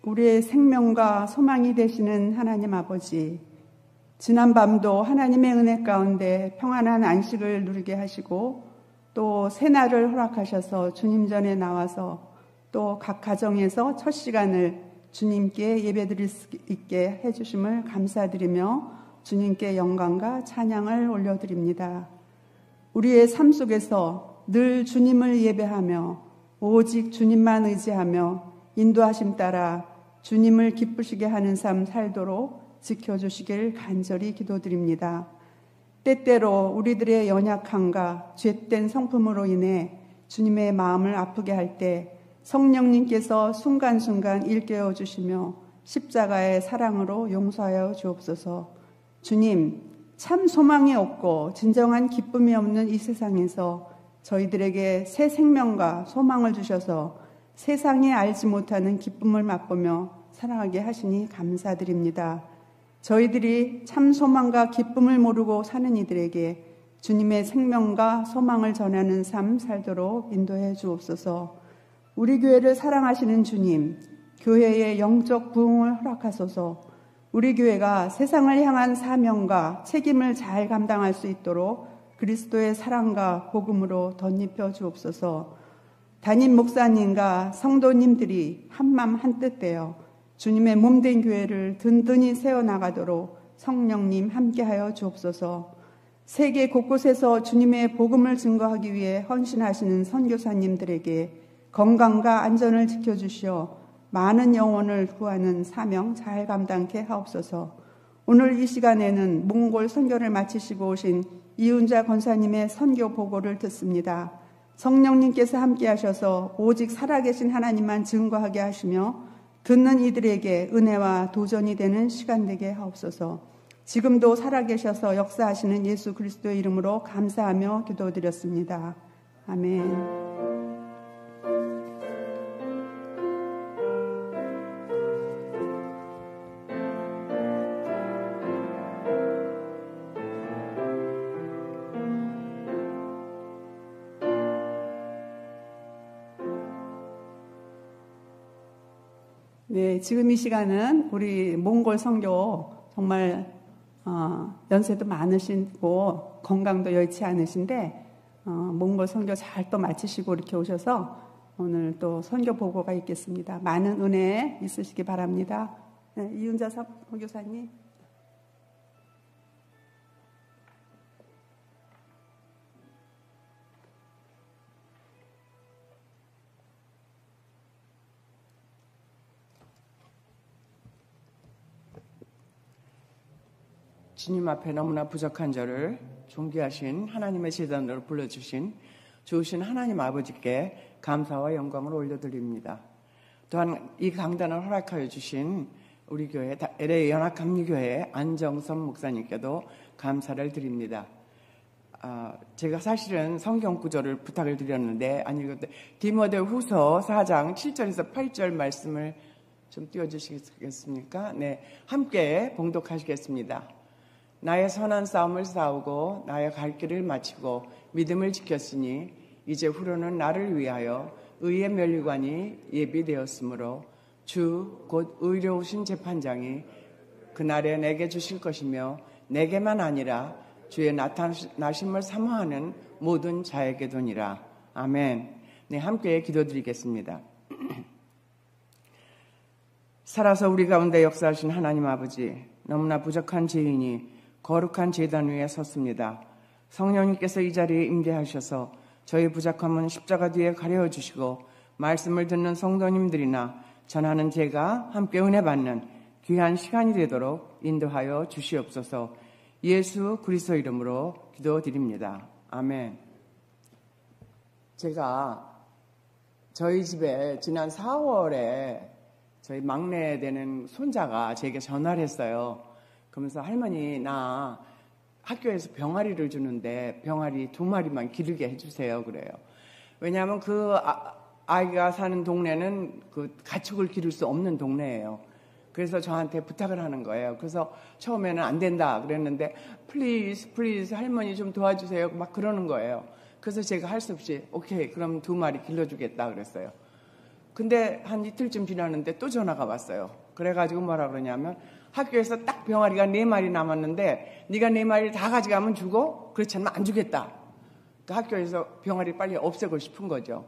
우리의 생명과 소망이 되시는 하나님 아버지, 지난 밤도 하나님의 은혜 가운데 평안한 안식을 누리게 하시고 또 새날을 허락하셔서 주님 전에 나와서 또 각 가정에서 첫 시간을 주님께 예배드릴 수 있게 해주심을 감사드리며 주님께 영광과 찬양을 올려드립니다. 우리의 삶 속에서 늘 주님을 예배하며 오직 주님만 의지하며 인도하심 따라 주님을 기쁘시게 하는 삶 살도록 지켜주시길 간절히 기도드립니다. 때때로 우리들의 연약함과 죄된 성품으로 인해 주님의 마음을 아프게 할 때 성령님께서 순간순간 일깨워 주시며 십자가의 사랑으로 용서하여 주옵소서. 주님, 참 소망이 없고 진정한 기쁨이 없는 이 세상에서 저희들에게 새 생명과 소망을 주셔서 세상에 알지 못하는 기쁨을 맛보며 살아가게 하시니 감사드립니다. 저희들이 참 소망과 기쁨을 모르고 사는 이들에게 주님의 생명과 소망을 전하는 삶 살도록 인도해 주옵소서. 우리 교회를 사랑하시는 주님, 교회의 영적 부흥을 허락하소서. 우리 교회가 세상을 향한 사명과 책임을 잘 감당할 수 있도록 그리스도의 사랑과 복음으로 덧입혀 주옵소서. 담임 목사님과 성도님들이 한맘 한뜻 되어 주님의 몸된 교회를 든든히 세워나가도록 성령님 함께하여 주옵소서. 세계 곳곳에서 주님의 복음을 증거하기 위해 헌신하시는 선교사님들에게 건강과 안전을 지켜주시어 많은 영혼을 구하는 사명 잘 감당케 하옵소서. 오늘 이 시간에는 몽골 선교를 마치시고 오신 이훈자 권사님의 선교 보고를 듣습니다. 성령님께서 함께 하셔서 오직 살아계신 하나님만 증거하게 하시며 듣는 이들에게 은혜와 도전이 되는 시간 되게 하옵소서. 지금도 살아계셔서 역사하시는 예수 그리스도의 이름으로 감사하며 기도드렸습니다. 아멘. 네, 지금 이 시간은 우리 몽골 선교 정말 연세도 많으시고 건강도 여의치 않으신데 몽골 선교 잘 또 마치시고 이렇게 오셔서 오늘 또 선교 보고가 있겠습니다. 많은 은혜 있으시기 바랍니다. 네, 이윤자 선교사님. 주님 앞에 너무나 부족한 저를 존귀하신 하나님의 제단으로 불러주신 좋으신 하나님 아버지께 감사와 영광을 올려드립니다. 또한 이 강단을 허락하여 주신 우리 교회 LA 연합감리교회 안정선 목사님께도 감사를 드립니다. 제가 사실은 성경 구절을 부탁을 드렸는데 디모데후서 4장 7절에서 8절 말씀을 좀 띄워주시겠습니까? 네, 함께 봉독하시겠습니다. 나의 선한 싸움을 싸우고 나의 갈 길을 마치고 믿음을 지켰으니 이제 후로는 나를 위하여 의의 면류관이 예비되었으므로 주 곧 의로우신 재판장이 그날에 내게 주실 것이며 내게만 아니라 주의 나타나심을 사모하는 모든 자에게도니라. 아멘. 네, 함께 기도드리겠습니다. 살아서 우리 가운데 역사하신 하나님 아버지, 너무나 부족한 죄인이 거룩한 제단 위에 섰습니다. 성령님께서 이 자리에 임재하셔서 저희 부족함은 십자가 뒤에 가려워 주시고 말씀을 듣는 성도님들이나 전하는 제가 함께 은혜 받는 귀한 시간이 되도록 인도하여 주시옵소서. 예수 그리스도 이름으로 기도드립니다. 아멘. 제가 저희 집에 지난 4월에 저희 막내 되는 손자가 제게 전화를 했어요. 그러면서 할머니, 나 학교에서 병아리를 주는데 병아리 2마리만 기르게 해주세요. 그래요. 왜냐하면 그 아이가 사는 동네는 그 가축을 기를 수 없는 동네예요. 그래서 저한테 부탁을 하는 거예요. 그래서 처음에는 안 된다 그랬는데 please 할머니 좀 도와주세요. 막 그러는 거예요. 그래서 제가 할 수 없이 오케이 그럼 2마리 길러주겠다 그랬어요. 근데 한 이틀쯤 지났는데 또 전화가 왔어요. 그래가지고 뭐라 그러냐면 학교에서 딱 병아리가 4마리 남았는데 네가 4마리를 다 가져가면 주고 그렇지 않으면 안 주겠다. 그 학교에서 병아리 빨리 없애고 싶은 거죠.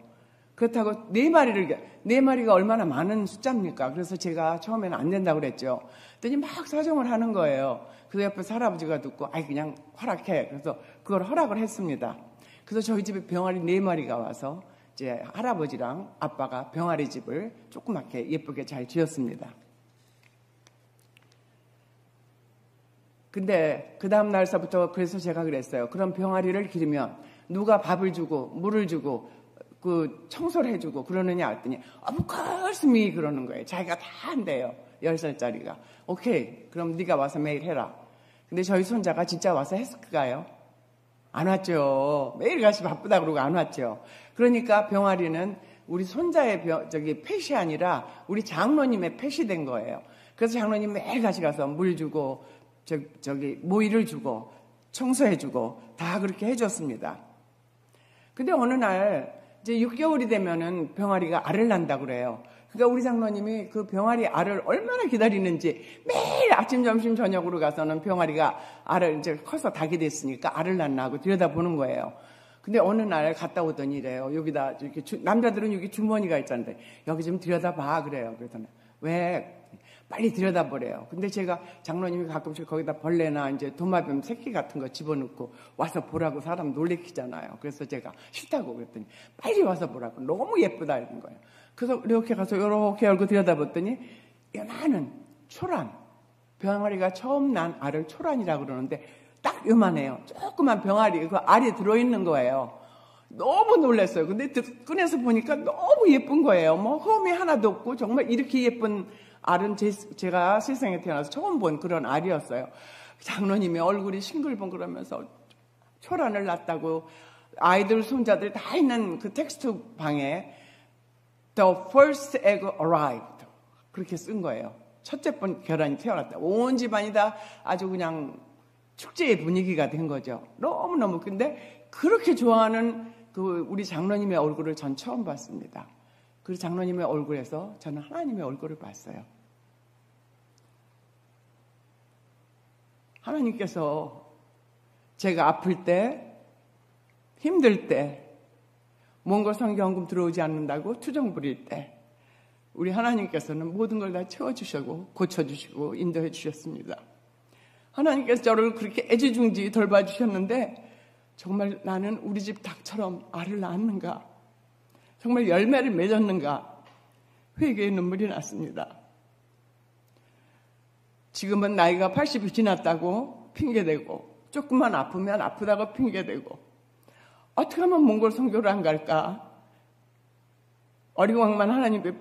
그렇다고 4마리가 얼마나 많은 숫자입니까? 그래서 제가 처음에는 안 된다고 그랬죠. 그랬더니 막 사정을 하는 거예요. 그래서 옆에 할아버지가 듣고 아이 그냥 허락해. 그래서 그걸 허락을 했습니다. 그래서 저희 집에 병아리 4마리가 와서 이제 할아버지랑 아빠가 병아리 집을 조그맣게 예쁘게 잘 지었습니다. 근데 그 다음 날서부터 그래서 제가 그랬어요. 그럼 병아리를 기르면 누가 밥을 주고 물을 주고 그 청소를 해주고 그러느냐 했더니 of course me 그러는 거예요. 자기가 다 한대요. 10살짜리가. 오케이 그럼 네가 와서 매일 해라. 근데 저희 손자가 진짜 와서 했을까요? 안 왔죠. 매일같이 바쁘다 그러고 안 왔죠. 그러니까 병아리는 우리 손자의 펫이 아니라 우리 장로님의 펫이 된 거예요. 그래서 장로님 매일같이 가서 물 주고 모이를 주고 청소해주고 다 그렇게 해줬습니다. 근데 어느 날 이제 6개월이 되면은 병아리가 알을 낳는다 그래요. 그러니까 우리 장로님이 그 병아리 알을 얼마나 기다리는지 매일 아침, 점심, 저녁으로 가서는 병아리가 알을 이제 커서 닭이 됐으니까 알을 낳나 하고 들여다보는 거예요. 근데 어느 날 갔다 오더니 이래요. 여기다 이렇게 남자들은 여기 주머니가 있잖아요. 여기 좀 들여다봐 그래요. 그랬더니 왜? 빨리 들여다보래요. 근데 제가 장로님이 가끔씩 거기다 벌레나 이제 도마뱀 새끼 같은 거 집어넣고 와서 보라고 사람 놀래키잖아요. 그래서 제가 싫다고 그랬더니 빨리 와서 보라고 너무 예쁘다 이런 거예요. 그래서 이렇게 가서 이렇게 열고 들여다봤더니 요만한 초란 병아리가 처음 난 알을 초란이라고 그러는데 딱 요만해요. 조그만 병아리 그 알이 들어있는 거예요. 너무 놀랐어요. 근데 꺼내서 보니까 너무 예쁜 거예요. 뭐 흠이 하나도 없고 정말 이렇게 예쁜 알은 제가 세상에 태어나서 처음 본 그런 알이었어요. 장로님의 얼굴이 싱글벙글하면서 초란을 낳았다고 아이들 손자들 다 있는 그 텍스트 방에 The first egg arrived 그렇게 쓴 거예요. 첫째 번 계란이 태어났다. 온 집안이 다 아주 그냥 축제의 분위기가 된 거죠. 너무너무. 근데 그렇게 좋아하는 그 우리 장로님의 얼굴을 전 처음 봤습니다. 그 장로님의 얼굴에서 저는 하나님의 얼굴을 봤어요. 하나님께서 제가 아플 때, 힘들 때, 몽골 성경금 들어오지 않는다고 투정 부릴 때 우리 하나님께서는 모든 걸 다 채워주시고 고쳐주시고 인도해 주셨습니다. 하나님께서 저를 그렇게 애지중지 돌봐주셨는데 정말 나는 우리 집 닭처럼 알을 낳았는가? 정말 열매를 맺었는가? 회개의 눈물이 났습니다. 지금은 나이가 80이 지났다고 핑계대고 조금만 아프면 아프다고 핑계대고 어떻게 하면 몽골 선교를 안 갈까? 어리광만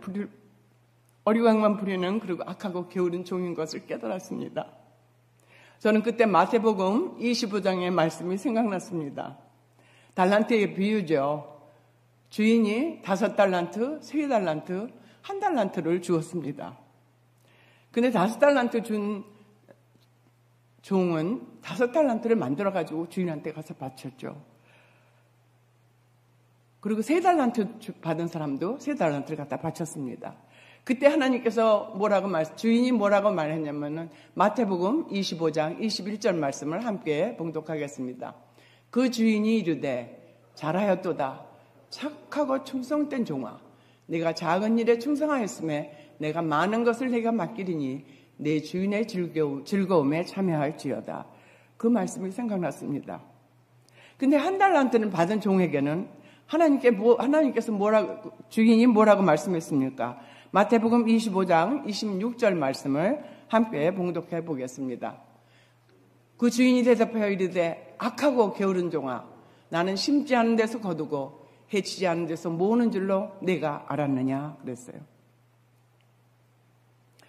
부리는 그리고 악하고 게으른 종인 것을 깨달았습니다. 저는 그때 마태복음 25장의 말씀이 생각났습니다. 달란트의 비유죠. 주인이 5달란트, 3달란트, 1달란트를 주었습니다. 근데 5달란트 준 종은 5달란트를 만들어가지고 주인한테 가서 바쳤죠. 그리고 3달란트 받은 사람도 3달란트를 갖다 바쳤습니다. 그때 하나님께서 주인이 뭐라고 말했냐면은 마태복음 25장 21절 말씀을 함께 봉독하겠습니다. 그 주인이 이르되 잘하였도다. 착하고 충성된 종아. 네가 작은 일에 충성하였음에 내가 많은 것을 내가 맡기리니 내 주인의 즐거움에 참여할지어다. 그 말씀이 생각났습니다. 근데 1달란트는 받은 종에게는 하나님께서 주인이 뭐라고 말씀했습니까? 마태복음 25장 26절 말씀을 함께 봉독해 보겠습니다. 그 주인이 대답하여 이르되 악하고 게으른 종아 나는 심지 않은 데서 거두고 해치지 않은 데서 모으는 줄로 내가 알았느냐 그랬어요.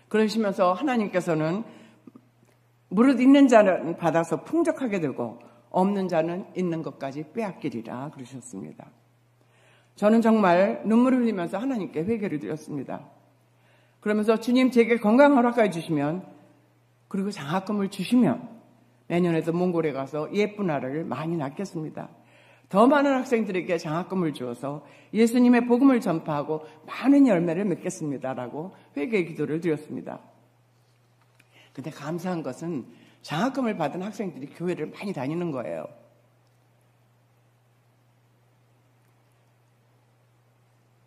그러시면서 하나님께서는 무릇 있는 자는 받아서 풍족하게 되고 없는 자는 있는 것까지 빼앗기리라 그러셨습니다. 저는 정말 눈물을 흘리면서 하나님께 회개를 드렸습니다. 그러면서 주님 제게 건강 허락해 주시면 그리고 장학금을 주시면 내년에도 몽골에 가서 예쁜 알을 많이 낳겠습니다. 더 많은 학생들에게 장학금을 주어서 예수님의 복음을 전파하고 많은 열매를 맺겠습니다라고 회개의 기도를 드렸습니다. 근데 감사한 것은 장학금을 받은 학생들이 교회를 많이 다니는 거예요.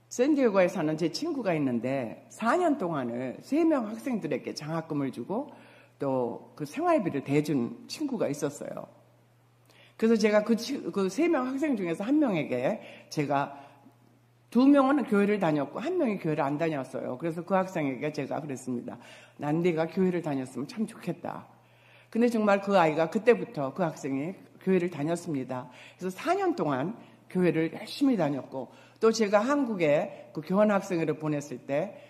샌디에고에 사는 제 친구가 있는데 4년 동안을 3명 학생들에게 장학금을 주고 또 그 생활비를 대준 친구가 있었어요. 그래서 제가 그 3명 학생 중에서 1명에게 제가 2명은 교회를 다녔고 1명이 교회를 안 다녔어요. 그래서 그 학생에게 제가 그랬습니다. 난 네가 교회를 다녔으면 참 좋겠다. 근데 정말 그 아이가 그때부터 그 학생이 교회를 다녔습니다. 그래서 4년 동안 교회를 열심히 다녔고 또 제가 한국에 그 교환학생회를 보냈을 때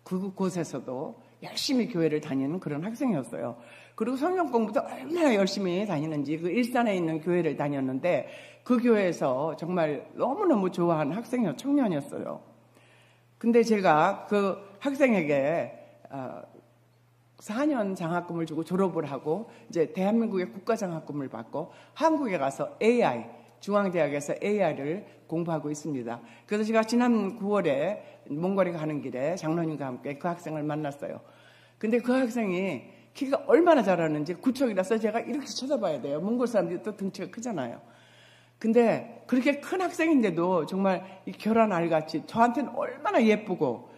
그곳에서도 열심히 교회를 다니는 그런 학생이었어요. 그리고 성경 공부도 얼마나 열심히 다니는지 그 일산에 있는 교회를 다녔는데 그 교회에서 정말 너무너무 좋아하는 청년이었어요. 근데 제가 그 학생에게 4년 장학금을 주고 졸업을 하고 이제 대한민국의 국가장학금을 받고 한국에 가서 중앙대학에서 AI를 공부하고 있습니다. 그래서 제가 지난 9월에 몽골에 가는 길에 장로님과 함께 그 학생을 만났어요. 근데 그 학생이 키가 얼마나 자라는지 구척이라서 제가 이렇게 쳐다봐야 돼요. 몽골 사람들이 또 등치가 크잖아요. 근데 그렇게 큰 학생인데도 정말 이 결한 알같이 저한테는 얼마나 예쁘고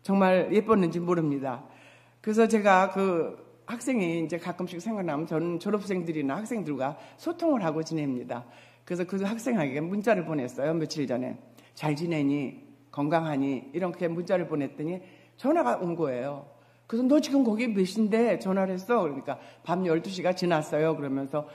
정말 예뻤는지 모릅니다. 그래서 제가 그 학생이 이제 가끔씩 생각나면 저는 졸업생들이나 학생들과 소통을 하고 지냅니다. 그래서 그 학생에게 문자를 보냈어요. 며칠 전에. 잘 지내니? 건강하니? 이렇게 문자를 보냈더니 전화가 온 거예요. 그래서 너 지금 거기 몇 시인데 전화를 했어? 그러니까 밤 12시가 지났어요. 그러면서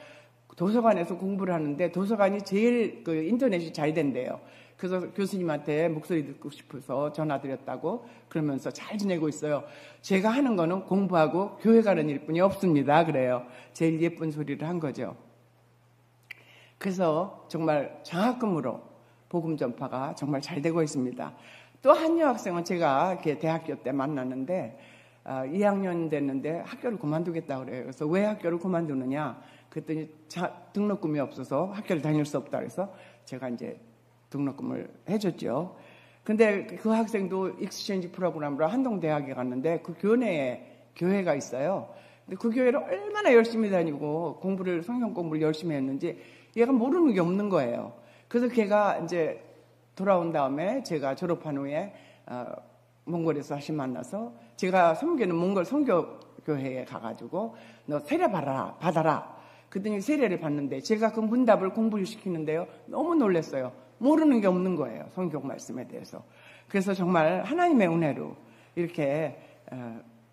도서관에서 공부를 하는데 도서관이 제일 그 인터넷이 잘 된대요. 그래서 교수님한테 목소리 듣고 싶어서 전화드렸다고 그러면서 잘 지내고 있어요. 제가 하는 거는 공부하고 교회 가는 일뿐이 없습니다. 그래요. 제일 예쁜 소리를 한 거죠. 그래서 정말 장학금으로 복음 전파가 정말 잘 되고 있습니다. 또 한 여학생은 제가 이렇게 대학교 때 만났는데 2학년 됐는데 학교를 그만두겠다고 그래요. 그래서 왜 학교를 그만두느냐? 그랬더니 등록금이 없어서 학교를 다닐 수 없다 그래서 제가 이제 등록금을 해줬죠. 근데 그 학생도 익스체인지 프로그램으로 한동대학에 갔는데 그 교내에 교회가 있어요. 근데 그 교회를 얼마나 열심히 다니고 성경 공부를 열심히 했는지 얘가 모르는 게 없는 거예요. 그래서 걔가 이제 돌아온 다음에 제가 졸업한 후에 몽골에서 다시 만나서 제가 섬기는 몽골 선교교회에 가가지고 너 세례 받아라. 그랬더니 세례를 받는데 제가 그 문답을 공부를 시키는데요. 너무 놀랐어요. 모르는 게 없는 거예요. 성경 말씀에 대해서. 그래서 정말 하나님의 은혜로 이렇게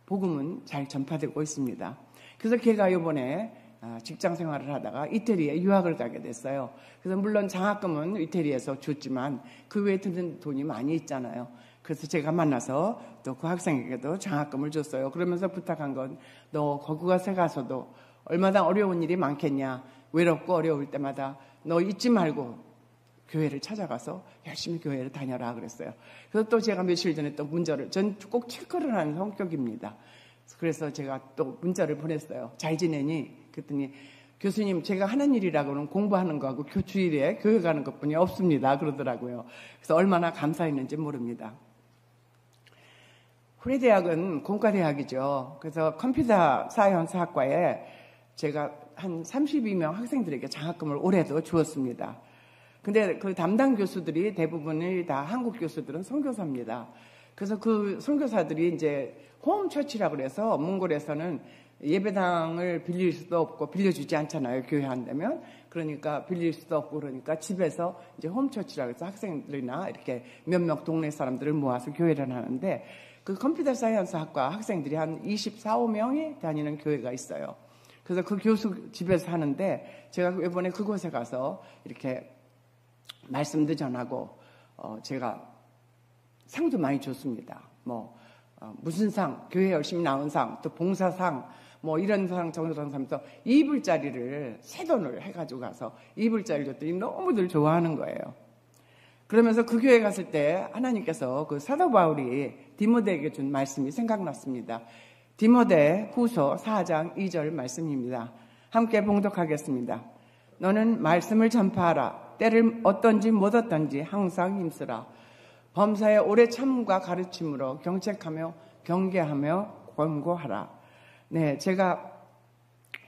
복음은 잘 전파되고 있습니다. 그래서 걔가 이번에 직장 생활을 하다가 이태리에 유학을 가게 됐어요. 그래서 물론 장학금은 이태리에서 줬지만 그 외에 드는 돈이 많이 있잖아요. 그래서 제가 만나서 또 그 학생에게도 장학금을 줬어요. 그러면서 부탁한 건 너 거기 가서도 얼마나 어려운 일이 많겠냐. 외롭고 어려울 때마다 너 잊지 말고 교회를 찾아가서 열심히 교회를 다녀라 그랬어요. 그래서 또 제가 며칠 전에 또 문자를 전 꼭 체크를 하는 성격입니다. 그래서 제가 또 문자를 보냈어요. 잘 지내니? 그랬더니 교수님 제가 하는 일이라고는 공부하는 거하고 주일에 교회 가는 것뿐이 없습니다. 그러더라고요. 그래서 얼마나 감사했는지 모릅니다. 후레대학은 공과대학이죠. 그래서 컴퓨터 사이언스 학과에 제가 한 32명 학생들에게 장학금을 올해도 주었습니다. 근데 그 담당 교수들이 대부분이 다 한국 교수들은 선교사입니다. 그래서 그 선교사들이 이제 홈처치라고 그래서 몽골에서는 예배당을 빌릴 수도 없고 빌려주지 않잖아요. 교회 한다면. 그러니까 빌릴 수도 없고 그러니까 집에서 이제 홈처치라고 해서 학생들이나 이렇게 몇몇 동네 사람들을 모아서 교회를 하는데 그 컴퓨터 사이언스 학과 학생들이 한 24~25명이 다니는 교회가 있어요. 그래서 그 교수 집에서 하는데 제가 이번에 그곳에 가서 이렇게 말씀도 전하고 제가 상도 많이 줬습니다. 무슨 상, 교회 열심히 나온 상, 또 봉사상, 이런 상, 저런 상 하면서 이불자리를 새 돈을 해가지고 가서 이불자리를 줬더니 너무들 좋아하는 거예요. 그러면서 그 교회 갔을 때 하나님께서 그 사도 바울이 디모데에게 준 말씀이 생각났습니다. 디모데 후서 4장 2절 말씀입니다. 함께 봉독하겠습니다. 너는 말씀을 전파하라. 때를 어떤지 못 어떤지 항상 힘쓰라. 범사의 오래 참음과 가르침으로 경책하며 경계하며 권고하라. 네, 제가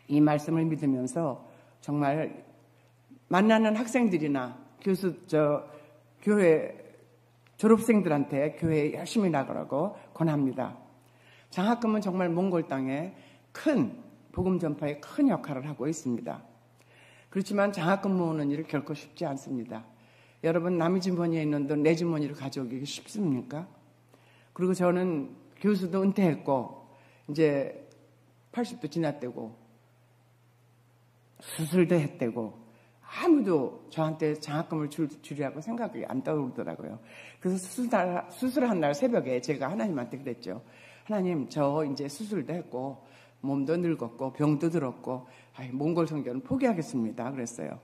이 말씀을 믿으면서 정말 만나는 학생들이나 교회 졸업생들한테 교회에 열심히 나가라고 권합니다. 장학금은 정말 몽골 땅에 큰 복음 전파에 큰 역할을 하고 있습니다. 그렇지만 장학금 모으는 일이 결코 쉽지 않습니다. 여러분, 남의 주머니에 있는 돈 내 주머니로 가져오기 쉽습니까? 그리고 저는 교수도 은퇴했고 이제 80도 지났대고 수술도 했대고 아무도 저한테 장학금을 주리라고 생각이 안 떠오르더라고요. 그래서 수술한 날 새벽에 제가 하나님한테 그랬죠. 하나님, 저 이제 수술도 했고 몸도 늙었고 병도 들었고 몽골 선교는 포기하겠습니다. 그랬어요.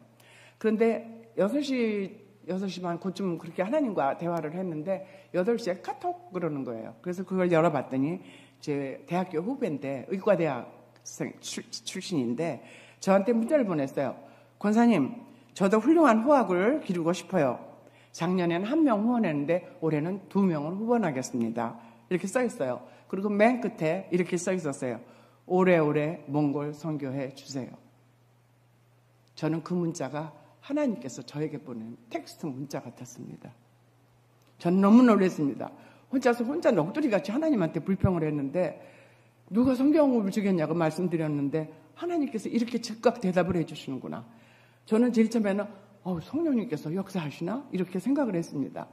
그런데 6시 반 그쯤 그렇게 하나님과 대화를 했는데 8시에 카톡 그러는 거예요. 그래서 그걸 열어봤더니 제 대학교 후배인데 의과대학생 출신인데 저한테 문자를 보냈어요. 권사님, 저도 훌륭한 후학을 기르고 싶어요. 작년에는 1명 후원했는데 올해는 2명을 후원하겠습니다. 이렇게 써 있어요. 그리고 맨 끝에 이렇게 써 있었어요. 오래오래 몽골 선교해 주세요. 저는 그 문자가 하나님께서 저에게 보낸 텍스트 문자 같았습니다. 저는 너무 놀랐습니다. 혼자 넋두리같이 하나님한테 불평을 했는데 누가 성경을 주겠냐고 말씀드렸는데 하나님께서 이렇게 즉각 대답을 해주시는구나. 저는 제일 처음에는 성령님께서 역사하시나? 이렇게 생각을 했습니다.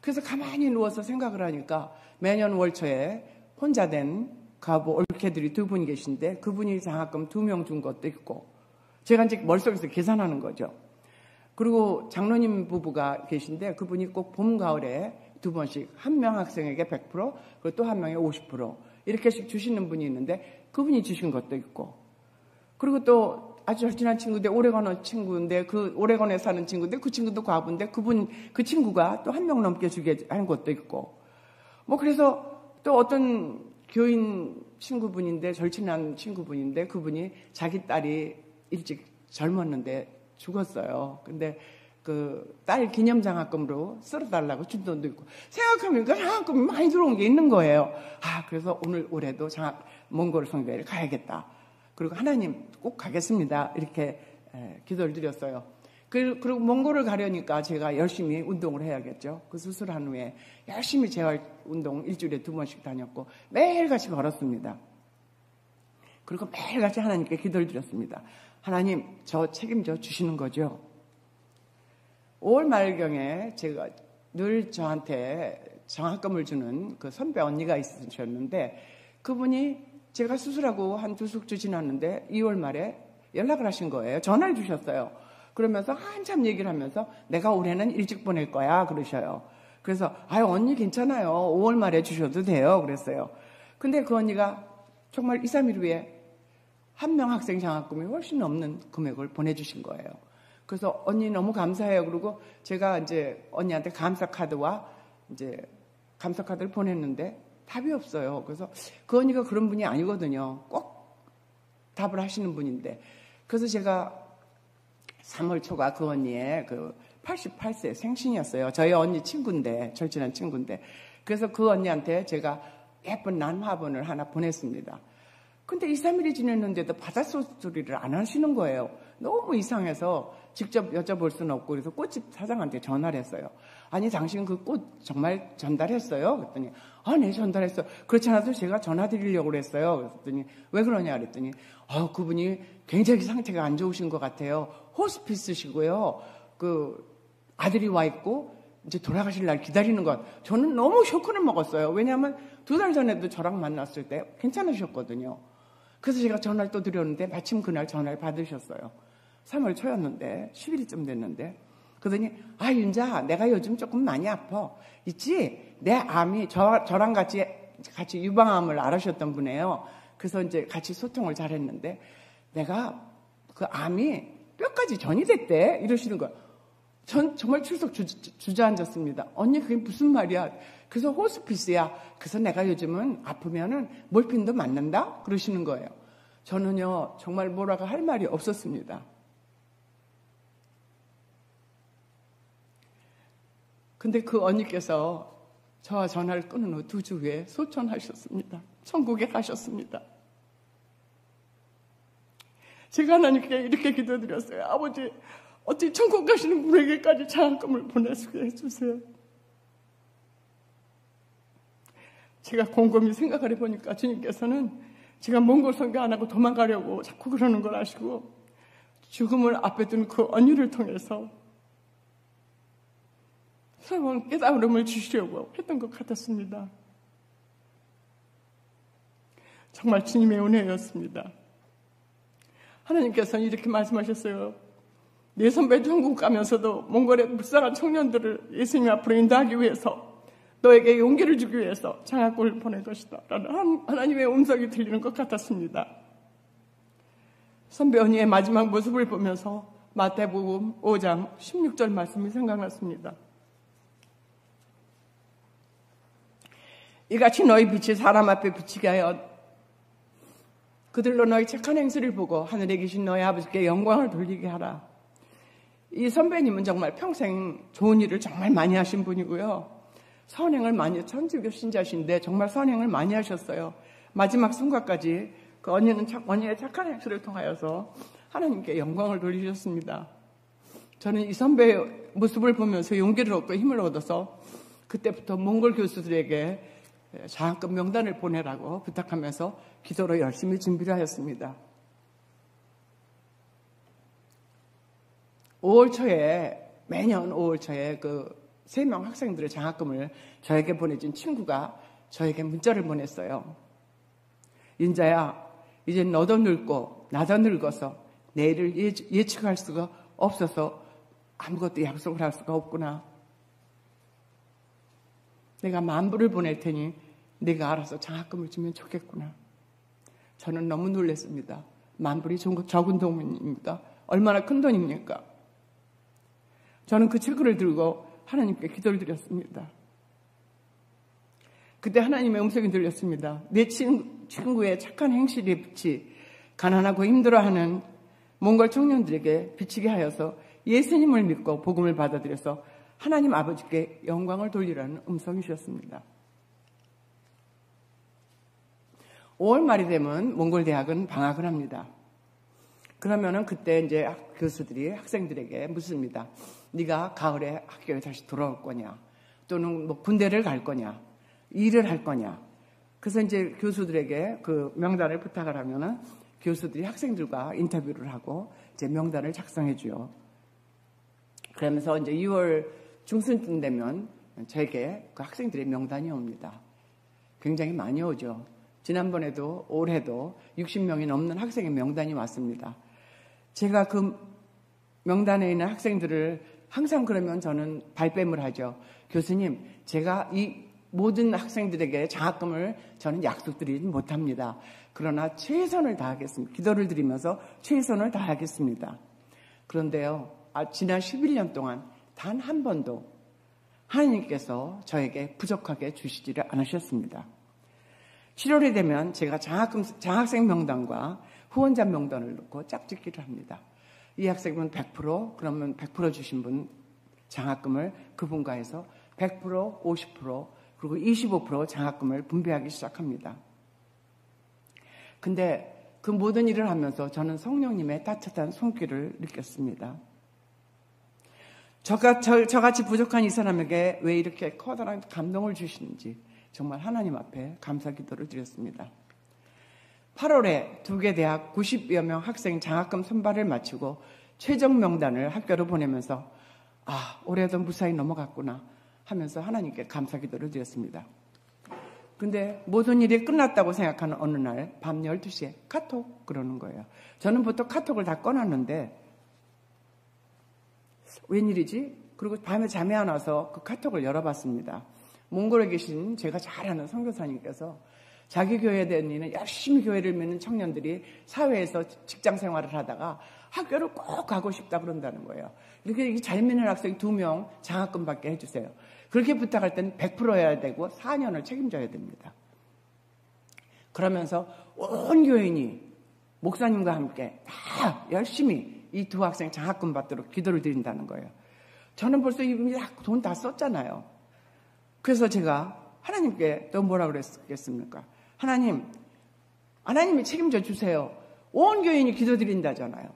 그래서 가만히 누워서 생각을 하니까 매년 월초에 혼자 된 가부 올케들이 2분 계신데 그분이 장학금 2명 준 것도 있고 제가 이제 머릿속에서 계산하는 거죠. 그리고 장로님 부부가 계신데 그분이 꼭 봄, 가을에 2번씩 한 명 학생에게 100% 그리고 또 한 명에 50% 이렇게씩 주시는 분이 있는데 그분이 주신 것도 있고 그리고 또 아주 절친한 친구인데 오레곤 친구인데 그 오레곤에 사는 친구인데 그 친구도 과부인데 그 친구가 또 1명 넘게 주게 하는 것도 있고 뭐 그래서 또 어떤 교인 친구분인데 절친한 친구분인데 그분이 자기 딸이 일찍 젊었는데 죽었어요. 근데 그 딸 기념장학금으로 쓸어달라고 준 돈도 있고 생각하니까 장학금이 많이 들어온 게 있는 거예요. 그래서 올해도 몽골 선교회를 가야겠다. 그리고 하나님 꼭 가겠습니다. 이렇게 기도를 드렸어요. 그리고 몽골을 가려니까 제가 열심히 운동을 해야겠죠. 그 수술한 후에 열심히 재활 운동 일주일에 2번씩 다녔고 매일같이 걸었습니다. 그리고 매일같이 하나님께 기도를 드렸습니다. 하나님, 저 책임져 주시는 거죠. 5월 말경에 제가 늘 저한테 장학금을 주는 그 선배 언니가 있으셨는데 그분이 제가 수술하고 한 2주 지났는데 2월 말에 연락을 하신 거예요. 전화를 주셨어요. 그러면서 한참 얘기를 하면서 내가 올해는 일찍 보낼 거야 그러셔요. 그래서 언니 괜찮아요. 5월 말에 주셔도 돼요. 그랬어요. 근데 그 언니가 정말 2, 3일 후에 한 명 학생 장학금이 훨씬 넘는 금액을 보내주신 거예요. 그래서 언니 너무 감사해요. 그리고 제가 이제 언니한테 감사 카드와 이제 감사 카드를 보냈는데 답이 없어요. 그래서 그 언니가 그런 분이 아니거든요. 꼭 답을 하시는 분인데. 그래서 제가 3월 초가 그 언니의 그 88세 생신이었어요. 저희 언니 친구인데, 절친한 친구인데. 그래서 그 언니한테 제가 예쁜 난화본을 하나 보냈습니다. 근데 2, 3일이 지났는데도 받아소리를 안 하시는 거예요. 너무 이상해서 직접 여쭤볼 수는 없고 그래서 꽃집 사장한테 전화를 했어요. 아니, 당신 그 꽃 정말 전달했어요? 그랬더니 네, 전달했어요. 그렇지 않아도 제가 전화 드리려고 그랬어요. 그랬더니 왜 그러냐 그랬더니 그분이 굉장히 상태가 안 좋으신 것 같아요. 호스피스시고요. 그 아들이 와 있고 이제 돌아가실 날 기다리는 것. 저는 너무 쇼크를 먹었어요. 왜냐하면 2달 전에도 저랑 만났을 때 괜찮으셨거든요. 그래서 제가 전화를 또 드렸는데 마침 그날 전화를 받으셨어요. 3월 초였는데 10일쯤 됐는데 그러더니 윤자, 내가 요즘 조금 많이 아파. 있지? 내 암이 저랑 같이 유방암을 앓으셨던 분이에요. 그래서 이제 같이 소통을 잘했는데 내가 그 암이 뼈까지 전이 됐대 이러시는 거예요. 전 정말 출석 주저앉았습니다. 언니 그게 무슨 말이야? 그래서 호스피스야. 그래서 내가 요즘은 아프면은 몰핀도 맞는다? 그러시는 거예요. 저는요 정말 뭐라고 할 말이 없었습니다. 근데 그 언니께서 저와 전화를 끊은 후 2주 후에 소천하셨습니다. 천국에 가셨습니다. 제가 하나님께 이렇게 기도드렸어요. 아버지, 어떻게 천국 가시는 분에게까지 장학금을 보내주게 해주세요. 제가 곰곰이 생각을 해보니까 주님께서는 제가 몽골 선교 안 하고 도망가려고 자꾸 그러는 걸 아시고 죽음을 앞에 둔 그 언니를 통해서 새로운 깨달음을 주시려고 했던 것 같았습니다. 정말 주님의 은혜였습니다. 하나님께서는 이렇게 말씀하셨어요. 내 선배 중국 가면서도 몽골의 불쌍한 청년들을 예수님 앞으로 인도하기 위해서 너에게 용기를 주기 위해서 장학금을 보낼 것이다 라는 하나님의 음성이 들리는 것 같았습니다. 선배 언니의 마지막 모습을 보면서 마태복음 5장 16절 말씀이 생각났습니다. 이같이 너희 빛이 사람 앞에 비치게 하여 그들로 너희 착한 행실을 보고 하늘에 계신 너희 아버지께 영광을 돌리게 하라. 이 선배님은 정말 평생 좋은 일을 정말 많이 하신 분이고요. 선행을 많이, 천주교 신자신데 정말 선행을 많이 하셨어요. 마지막 순간까지 그 언니의 착한 행실을 통하여서 하나님께 영광을 돌리셨습니다. 저는 이 선배의 모습을 보면서 용기를 얻고 힘을 얻어서 그때부터 몽골 교수들에게 장학금 명단을 보내라고 부탁하면서 기도로 열심히 준비를 하였습니다. 5월 초에, 매년 5월 초에 그 3명 학생들의 장학금을 저에게 보내준 친구가 저에게 문자를 보냈어요. 윤자야, 이제 너도 늙고 나도 늙어서 내일을 예측할 수가 없어서 아무것도 약속을 할 수가 없구나. 내가 10,000불을 보낼 테니 네가 알아서 장학금을 주면 좋겠구나. 저는 너무 놀랐습니다. 10,000불이 적은 돈입니까? 얼마나 큰 돈입니까? 저는 그 책을 들고 하나님께 기도를 드렸습니다. 그때 하나님의 음성이 들렸습니다. 내 친구의 착한 행실의 빛이 가난하고 힘들어하는 몽골 청년들에게 비치게 하여서 예수님을 믿고 복음을 받아들여서 하나님 아버지께 영광을 돌리라는 음성이 주셨습니다. 5월 말이 되면 몽골 대학은 방학을 합니다. 그러면은 그때 이제 교수들이 학생들에게 묻습니다. 네가 가을에 학교에 다시 돌아올 거냐? 또는 뭐 군대를 갈 거냐? 일을 할 거냐? 그래서 이제 교수들에게 그 명단을 부탁을 하면은 교수들이 학생들과 인터뷰를 하고 이제 명단을 작성해줘요. 그러면서 이제 2월 중순쯤 되면 저에게 그 학생들의 명단이 옵니다. 굉장히 많이 오죠. 지난번에도 올해도 60명이 넘는 학생의 명단이 왔습니다. 제가 그 명단에 있는 학생들을 항상 그러면 저는 발뺌을 하죠. 교수님, 제가 이 모든 학생들에게 장학금을 저는 약속드리지 못합니다. 그러나 최선을 다하겠습니다. 기도를 드리면서 최선을 다하겠습니다. 그런데요, 지난 11년 동안 단 한 번도 하나님께서 저에게 부족하게 주시지를 않으셨습니다. 7월이 되면 제가 장학생 명단과 후원자 명단을 놓고 짝짓기를 합니다. 이 학생은 100%, 그러면 100% 주신 분 장학금을 그분과 해서 100%, 50%, 그리고 25% 장학금을 분배하기 시작합니다. 근데 그 모든 일을 하면서 저는 성령님의 따뜻한 손길을 느꼈습니다. 저같이 부족한 이 사람에게 왜 이렇게 커다란 감동을 주시는지 정말 하나님 앞에 감사 기도를 드렸습니다. 8월에 2개 대학 90여 명 학생 장학금 선발을 마치고 최종 명단을 학교로 보내면서 올해도 무사히 넘어갔구나 하면서 하나님께 감사 기도를 드렸습니다. 근데 모든 일이 끝났다고 생각하는 어느 날 밤 12시에 카톡 그러는 거예요. 저는 보통 카톡을 다 꺼놨는데 웬일이지? 그리고 밤에 잠이 안 와서 그 카톡을 열어봤습니다. 몽골에 계신 제가 잘 아는 선교사님께서 자기 교회에 대한 일은 열심히 교회를 맺는 청년들이 사회에서 직장 생활을 하다가 학교를 꼭 가고 싶다 그런다는 거예요. 이렇게 잘 믿는 학생 2명 장학금 받게 해주세요. 그렇게 부탁할 때는 100%여야 되고 4년을 책임져야 됩니다. 그러면서 온 교인이 목사님과 함께 다 열심히 이 2 학생 장학금 받도록 기도를 드린다는 거예요. 저는 벌써 이미 돈 다 썼잖아요. 그래서 제가 하나님께 또 뭐라 그랬겠습니까? 하나님이 책임져 주세요. 온 교인이 기도드린다잖아요.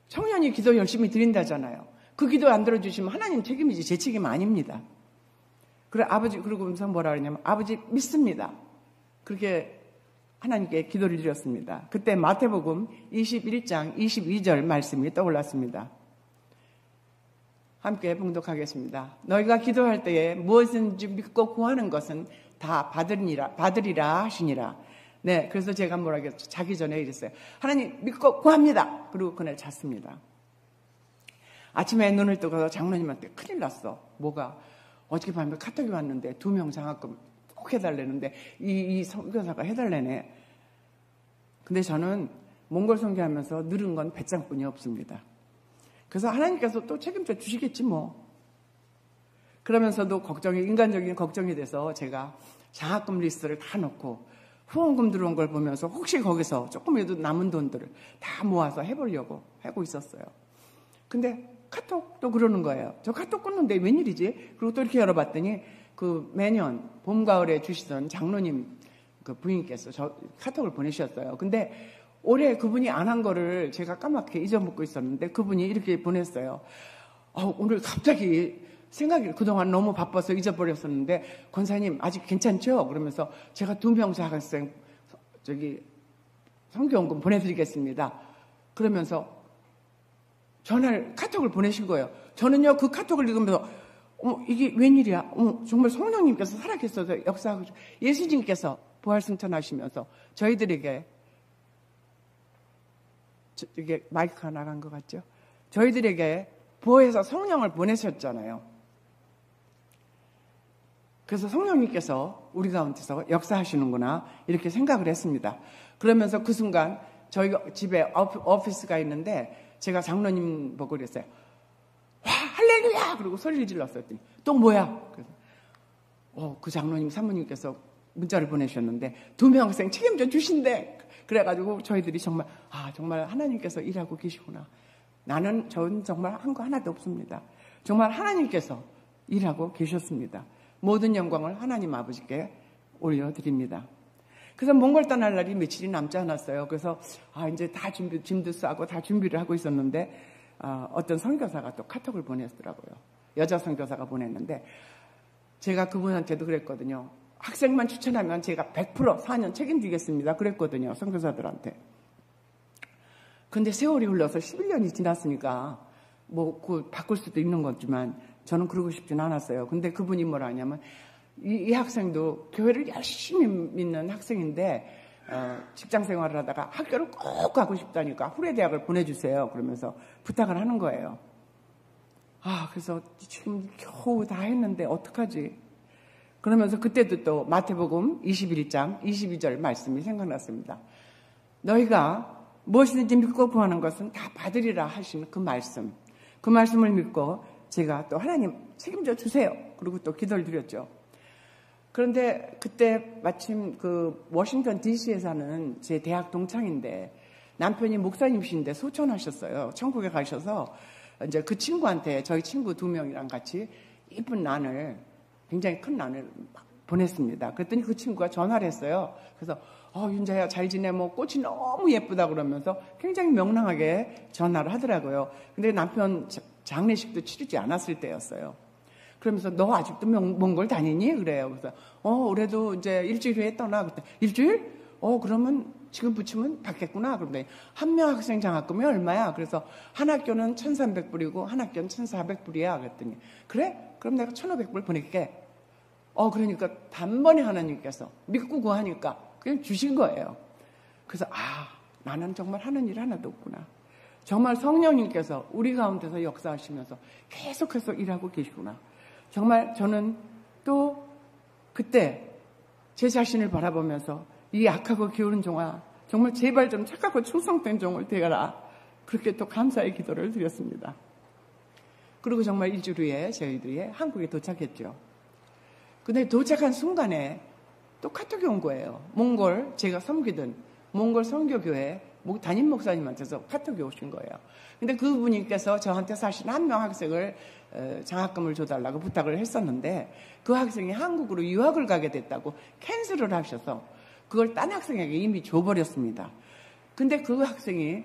청년이 기도 열심히 드린다잖아요. 그 기도 안 들어주시면 하나님 책임이지 제 책임 아닙니다. 그래 아버지 그러면서 뭐라 그러냐면 아버지 믿습니다. 그렇게 하나님께 기도를 드렸습니다. 그때 마태복음 21장 22절 말씀이 떠올랐습니다. 함께 봉독하겠습니다. 너희가 기도할 때에 무엇인지 믿고 구하는 것은 다 받으리라 하시니라. 네, 그래서 제가 뭐라 그랬죠? 자기 전에 이랬어요. 하나님 믿고 구합니다. 그리고 그날 잤습니다. 아침에 눈을 뜨고서 장로님한테 큰일 났어. 뭐가? 어저께 밤에 카톡이 왔는데 2명 장학금 꼭 해달라는데 이 선교사가 해달라네. 근데 저는 몽골 선교하면서 늘은 건 배짱뿐이 없습니다. 그래서 하나님께서 또 책임져 주시겠지 뭐. 그러면서도 인간적인 걱정이 돼서 제가 장학금 리스트를 다 넣고 후원금 들어온 걸 보면서 혹시 거기서 조금이라도 남은 돈들을 다 모아서 해보려고 하고 있었어요. 근데 카톡도 그러는 거예요. 저 카톡 끊는데 웬일이지? 그리고 또 이렇게 열어봤더니 그 매년 봄, 가을에 주시던 장로님 그 부인께서 저 카톡을 보내주셨어요. 근데 올해 그분이 안 한 거를 제가 까맣게 잊어먹고 있었는데 그분이 이렇게 보냈어요. 오늘 갑자기 생각이 그동안 너무 바빠서 잊어버렸었는데 권사님 아직 괜찮죠? 그러면서 제가 2명 자학생 선교원금 보내드리겠습니다. 그러면서 카톡을 보내신 거예요. 저는요 그 카톡을 읽으면서 이게 웬일이야? 정말 성령님께서 살아계셔서 역사하고 예수님께서 부활승천하시면서 저희들에게 이게 마이크가 나간 것 같죠? 저희들에게 부어해서 성령을 보내셨잖아요. 그래서 성령님께서 우리 가운데서 역사하시는구나 이렇게 생각을 했습니다. 그러면서 그 순간 저희 집에 오피스가 있는데 제가 장로님 보고 그랬어요. 와 할렐루야! 그리고 소리를 질렀어요. 또 뭐야? 그래서 그 장로님 사모님께서 문자를 보내셨는데 2명 학생 책임져 주신대. 그래가지고 저희들이 정말 하나님께서 일하고 계시구나. 전 정말 한 거 하나도 없습니다. 정말 하나님께서 일하고 계셨습니다. 모든 영광을 하나님 아버지께 올려드립니다. 그래서 몽골 떠날 날이 며칠이 남지 않았어요. 그래서 이제 다 짐도 싸고 다 준비를 하고 있었는데 어떤 선교사가 또 카톡을 보냈더라고요. 여자 선교사가 보냈는데 제가 그분한테도 그랬거든요. 학생만 추천하면 제가 100% 4년 책임지겠습니다. 그랬거든요. 선교사들한테. 근데 세월이 흘러서 11년이 지났으니까 그 바꿀 수도 있는 거지만 저는 그러고 싶진 않았어요. 근데 그분이 뭐라 하냐면 이 학생도 교회를 열심히 믿는 학생인데 직장 생활을 하다가 학교를 꼭 가고 싶다니까 후레대학을 보내주세요. 그러면서 부탁을 하는 거예요. 그래서 지금 겨우 다 했는데 어떡하지? 그러면서 그때도 또 마태복음 21장 22절 말씀이 생각났습니다. 너희가 무엇이든지 믿고 구하는 것은 다 받으리라 하시는 그 말씀을 믿고 제가 또 하나님 책임져 주세요. 그리고 또 기도를 드렸죠. 그런데 그때 마침 그 워싱턴 DC에 사는 제 대학 동창인데 남편이 목사님이신데 소천하셨어요. 천국에 가셔서 이제 그 친구한테 저희 친구 2명이랑 같이 이쁜 굉장히 큰 난을 보냈습니다. 그랬더니 그 친구가 전화를 했어요. 그래서 윤자야 잘 지내? 꽃이 너무 예쁘다 그러면서 굉장히 명랑하게 전화를 하더라고요. 근데 남편 장례식도 치르지 않았을 때였어요. 그러면서 너 아직도 몽골 다니니? 그래요. 그래서 올해도 이제 일주일 후에 떠나. 그때 일주일? 그러면 지금 붙이면 받겠구나. 그런데 한 명 학생 장학금이 얼마야? 그래서 한 학교는 1,300불이고 한 학교는 1,400불이야. 그랬더니 그래? 그럼 내가 1,500불 보낼게. 그러니까 단번에 하나님께서 믿고 구하니까 그냥 주신 거예요. 그래서 나는 정말 하는 일 하나도 없구나. 정말 성령님께서 우리 가운데서 역사하시면서 계속해서 일하고 계시구나. 정말 저는 또 그때 제 자신을 바라보면서 이 약하고 게으른 종아 정말 제발 좀 착하고 충성된 종을 되어라. 그렇게 또 감사의 기도를 드렸습니다. 그리고 정말 일주일 후에 저희들이 한국에 도착했죠. 근데 도착한 순간에 또 카톡이 온 거예요. 제가 섬기던 몽골 선교교회 담임 목사님한테서 카톡이 오신 거예요. 근데 그분께서 저한테 사실 한 명 학생을 장학금을 줘달라고 부탁을 했었는데 그 학생이 한국으로 유학을 가게 됐다고 캔슬을 하셔서 그걸 딴 학생에게 이미 줘버렸습니다. 근데 그 학생이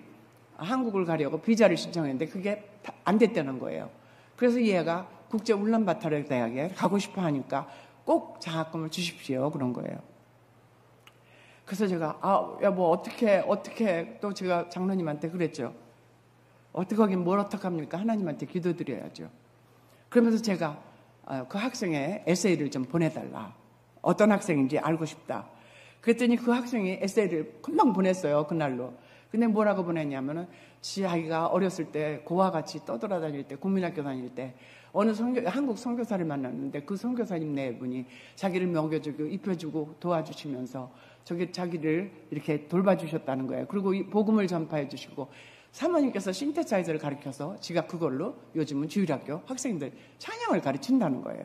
한국을 가려고 비자를 신청했는데 그게 안 됐다는 거예요. 그래서 얘가 국제 울란바토르 대학에 가고 싶어 하니까 꼭 장학금을 주십시오. 그런 거예요. 그래서 제가 여보 어떻게 또 제가 장로님한테 그랬죠. 어떻게 하긴 뭘 어떡합니까? 하나님한테 기도드려야죠. 그러면서 제가 그 학생의 에세이를 좀 보내달라. 어떤 학생인지 알고 싶다. 그랬더니 그 학생이 에세이를 금방 보냈어요. 그날로. 근데 뭐라고 보냈냐면은 자기가 어렸을 때 고와 같이 떠돌아다닐 때 국민학교 다닐 때 어느 한국 선교사를 만났는데 그 선교사님 네 분이 자기를 먹여주고 입혀주고 도와주시면서 자기를 이렇게 돌봐주셨다는 거예요. 그리고 이 복음을 전파해 주시고 사모님께서 신테사이저를 가르쳐서 지가 그걸로 요즘은 주일학교 학생들 찬양을 가르친다는 거예요.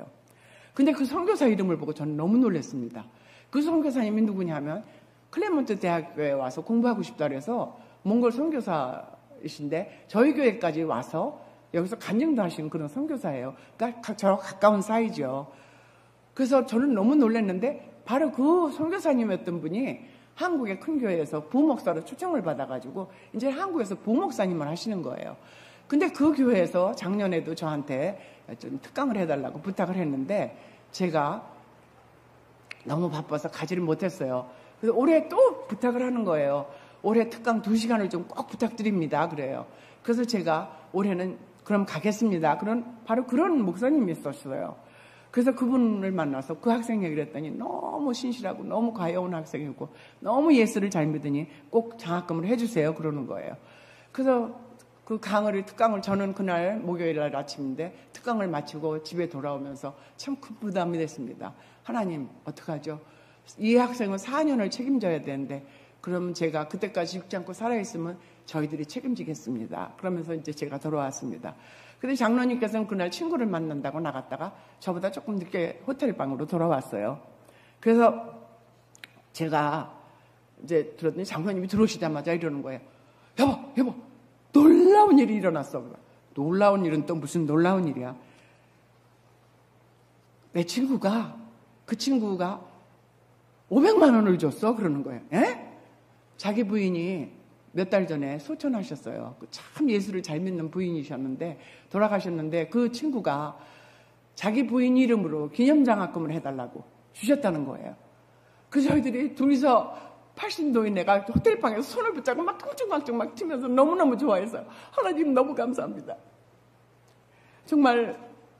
근데 그 선교사 이름을 보고 저는 너무 놀랐습니다. 그 선교사님이 누구냐면 클레몬트 대학교에 와서 공부하고 싶다 그래서 몽골 선교사이신데 저희 교회까지 와서 여기서 간증도 하시는 그런 선교사예요. 그러니까 저랑 가까운 사이죠. 그래서 저는 너무 놀랐는데 바로 그 선교사님이었던 분이 한국의 큰 교회에서 부목사로 초청을 받아가지고 이제 한국에서 부목사님을 하시는 거예요. 근데 그 교회에서 작년에도 저한테 좀 특강을 해달라고 부탁을 했는데 제가 너무 바빠서 가지를 못했어요. 그래서 올해 또 부탁을 하는 거예요. 올해 특강 2시간을 좀 꼭 부탁드립니다. 그래요. 그래서 제가 올해는 그럼 가겠습니다. 바로 그런 목사님이 있었어요. 그래서 그분을 만나서 그 학생 얘기를 했더니 너무 신실하고 너무 가여운 학생이고 너무 예수를 잘 믿으니 꼭 장학금을 해주세요. 그러는 거예요. 그래서 그 특강을 저는 그날 목요일 날 아침인데 특강을 마치고 집에 돌아오면서 참 큰 부담이 됐습니다. 하나님 어떡하죠? 이 학생은 4년을 책임져야 되는데 그러면 제가 그때까지 죽지 않고 살아있으면 저희들이 책임지겠습니다. 그러면서 이제 제가 돌아왔습니다. 근데 장로님께서는 그날 친구를 만난다고 나갔다가 저보다 조금 늦게 호텔 방으로 돌아왔어요. 그래서 제가 이제 들었더니 장로님이 들어오시자마자 이러는 거예요. 여보, 놀라운 일이 일어났어. 놀라운 일은 또 무슨 놀라운 일이야. 그 친구가 500만 원을 줬어. 그러는 거예요. 에? 자기 부인이 몇 달 전에 소천하셨어요. 참 예수를 잘 믿는 부인이셨는데 돌아가셨는데 그 친구가 자기 부인 이름으로 기념장학금을 해달라고 주셨다는 거예요. 그래서 저희들이 둘이서 80도인 내가 호텔방에서 손을 붙잡고 막 깡충깡충 막 치면서 너무너무 좋아해서 하나님 너무 감사합니다. 정말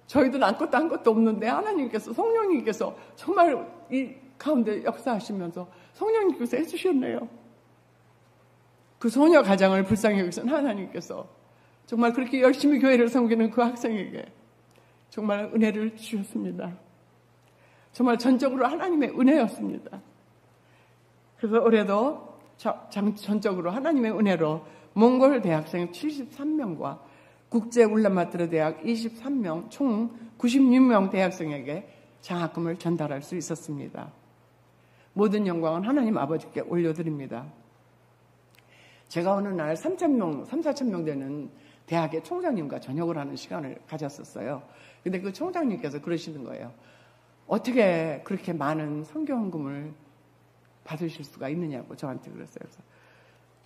저희들은 아무것도 없는데 하나님께서 성령님께서 정말 이 가운데 역사하시면서 성령님께서 해주셨네요. 그 소녀 가장을 불쌍히 여기신 하나님께서 정말 그렇게 열심히 교회를 섬기는 그 학생에게 정말 은혜를 주셨습니다. 정말 전적으로 하나님의 은혜였습니다. 그래서 올해도 전적으로 하나님의 은혜로 몽골 대학생 73명과 국제 울란바토르 대학 23명 총 96명 대학생에게 장학금을 전달할 수 있었습니다. 모든 영광은 하나님 아버지께 올려드립니다. 제가 어느 날 4,000명 되는 대학의 총장님과 저녁을 하는 시간을 가졌었어요. 근데 그 총장님께서 그러시는 거예요. 어떻게 그렇게 많은 선교헌금을 받으실 수가 있느냐고 저한테 그랬어요.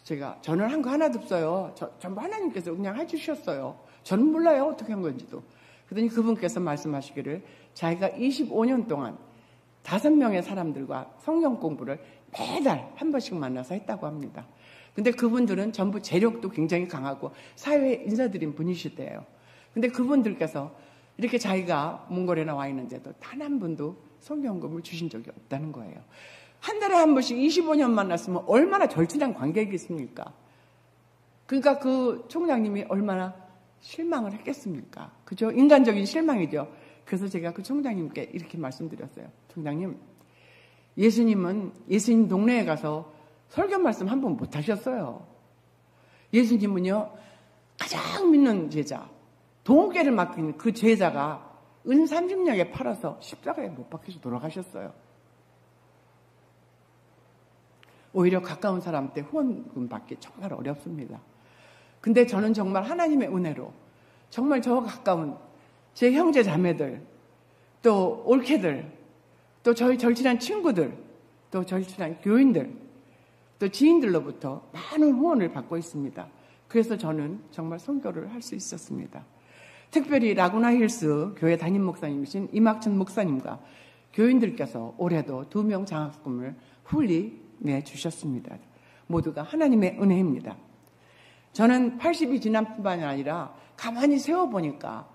그래서 저는 한 거 하나도 없어요. 전부 하나님께서 그냥 해주셨어요. 저는 몰라요. 어떻게 한 건지도. 그러더니 그분께서 말씀하시기를 자기가 25년 동안 5명의 사람들과 성경 공부를 매달 한 번씩 만나서 했다고 합니다. 근데 그분들은 전부 재력도 굉장히 강하고 사회에 인사드린 분이시대요. 근데 그분들께서 이렇게 자기가 몽골에 나와 있는데도 단 한 분도 성경금을 주신 적이 없다는 거예요. 한 달에 한 번씩 25년 만났으면 얼마나 절친한 관계겠습니까? 그러니까 그 총장님이 얼마나 실망을 했겠습니까? 그죠? 인간적인 실망이죠. 그래서 제가 그 총장님께 이렇게 말씀드렸어요. 총장님, 예수님은 예수님 동네에 가서 설교 말씀 한 번 못 하셨어요. 예수님은요, 가장 믿는 제자, 동계를 맡긴 그 제자가 은 30냥에 팔아서 십자가에 못 박혀서 돌아가셨어요. 오히려 가까운 사람한테 후원금 받기 정말 어렵습니다. 근데 저는 정말 하나님의 은혜로 정말 저와 가까운 제 형제 자매들, 또 올케들, 또 저희 절친한 친구들, 또 절친한 교인들, 또 지인들로부터 많은 후원을 받고 있습니다. 그래서 저는 정말 선교를 할 수 있었습니다. 특별히 라구나 힐스 교회 담임 목사님이신 이막천 목사님과 교인들께서 올해도 2명 장학금을 훌리 내주셨습니다. 모두가 하나님의 은혜입니다. 저는 80이 지난 뿐만이 아니라 가만히 세워보니까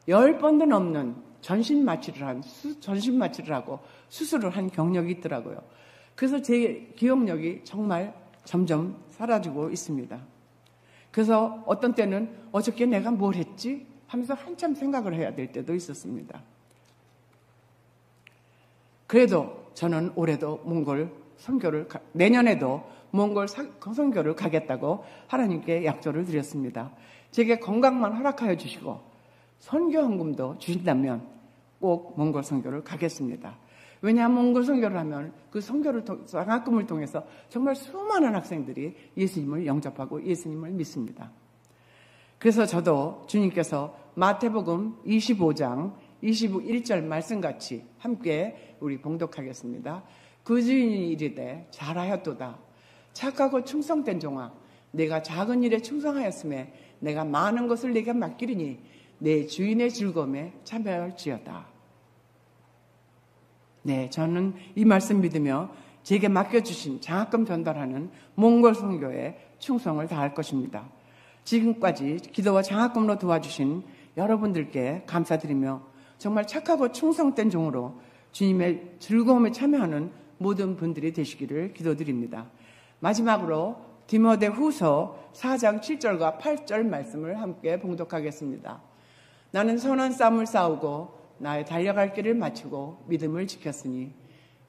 10번도 넘는 전신 마취를 하고 수술을 한 경력이 있더라고요. 그래서 제 기억력이 정말 점점 사라지고 있습니다. 그래서 어떤 때는 어저께 내가 뭘 했지? 하면서 한참 생각을 해야 될 때도 있었습니다. 그래도 저는 올해도 몽골 선교를, 내년에도 몽골 선교를 가겠다고 하나님께 약조를 드렸습니다. 제게 건강만 허락하여 주시고 선교헌금도 주신다면 꼭 몽골 선교를 가겠습니다. 왜냐하면 몽골 선교를 하면 그 선교를 장학금을 통해서 정말 수많은 학생들이 예수님을 영접하고 예수님을 믿습니다. 그래서 저도 주님께서 마태복음 25장 21절 말씀같이 함께 우리 봉독하겠습니다. 그 주인이 이르되 잘하였도다. 착하고 충성된 종아, 내가 작은 일에 충성하였음에 내가 많은 것을 네게 맡기리니 내 주인의 즐거움에 참여할지어다. 네, 저는 이 말씀 믿으며 제게 맡겨주신 장학금 전달하는 몽골 선교에 충성을 다할 것입니다. 지금까지 기도와 장학금으로 도와주신 여러분들께 감사드리며 정말 착하고 충성된 종으로 주님의 즐거움에 참여하는 모든 분들이 되시기를 기도드립니다. 마지막으로 디모데후서 4장 7절과 8절 말씀을 함께 봉독하겠습니다. 나는 선한 싸움을 싸우고 나의 달려갈 길을 마치고 믿음을 지켰으니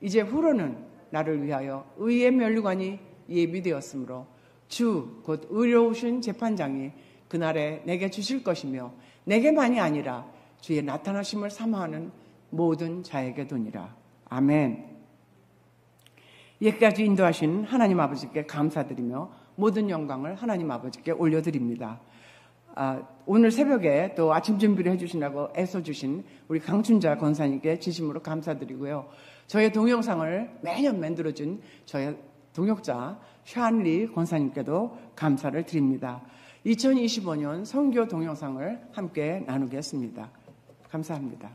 이제 후로는 나를 위하여 의의 면류관이 예비되었으므로 주 곧 의로우신 재판장이 그날에 내게 주실 것이며 내게만이 아니라 주의 나타나심을 사모하는 모든 자에게 도니라. 아멘. 여기까지 인도하신 하나님 아버지께 감사드리며 모든 영광을 하나님 아버지께 올려드립니다. 오늘 새벽에 또 아침 준비를 해주시라고 애써주신 우리 강춘자 권사님께 진심으로 감사드리고요. 저의 동영상을 매년 만들어준 저의 동역자 샤안리 권사님께도 감사를 드립니다. 2025년 선교 동영상을 함께 나누겠습니다. 감사합니다.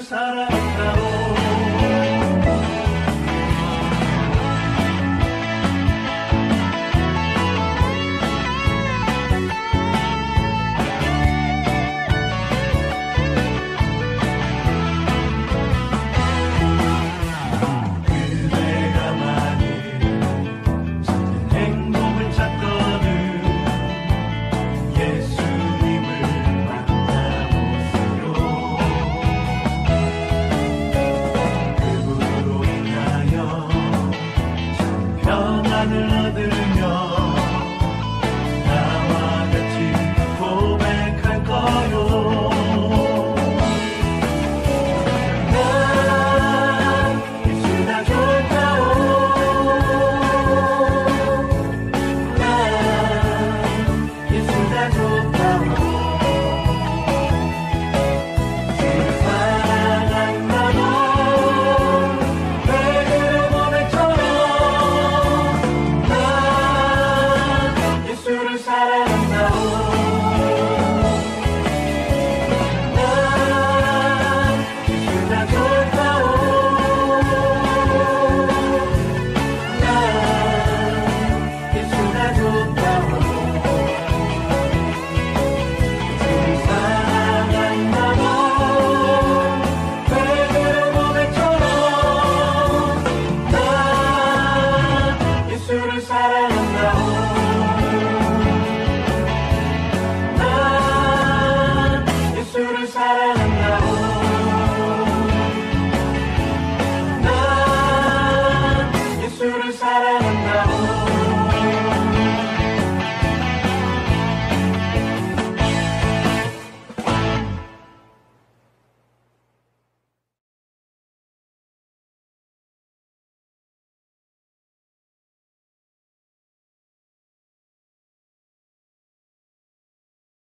사랑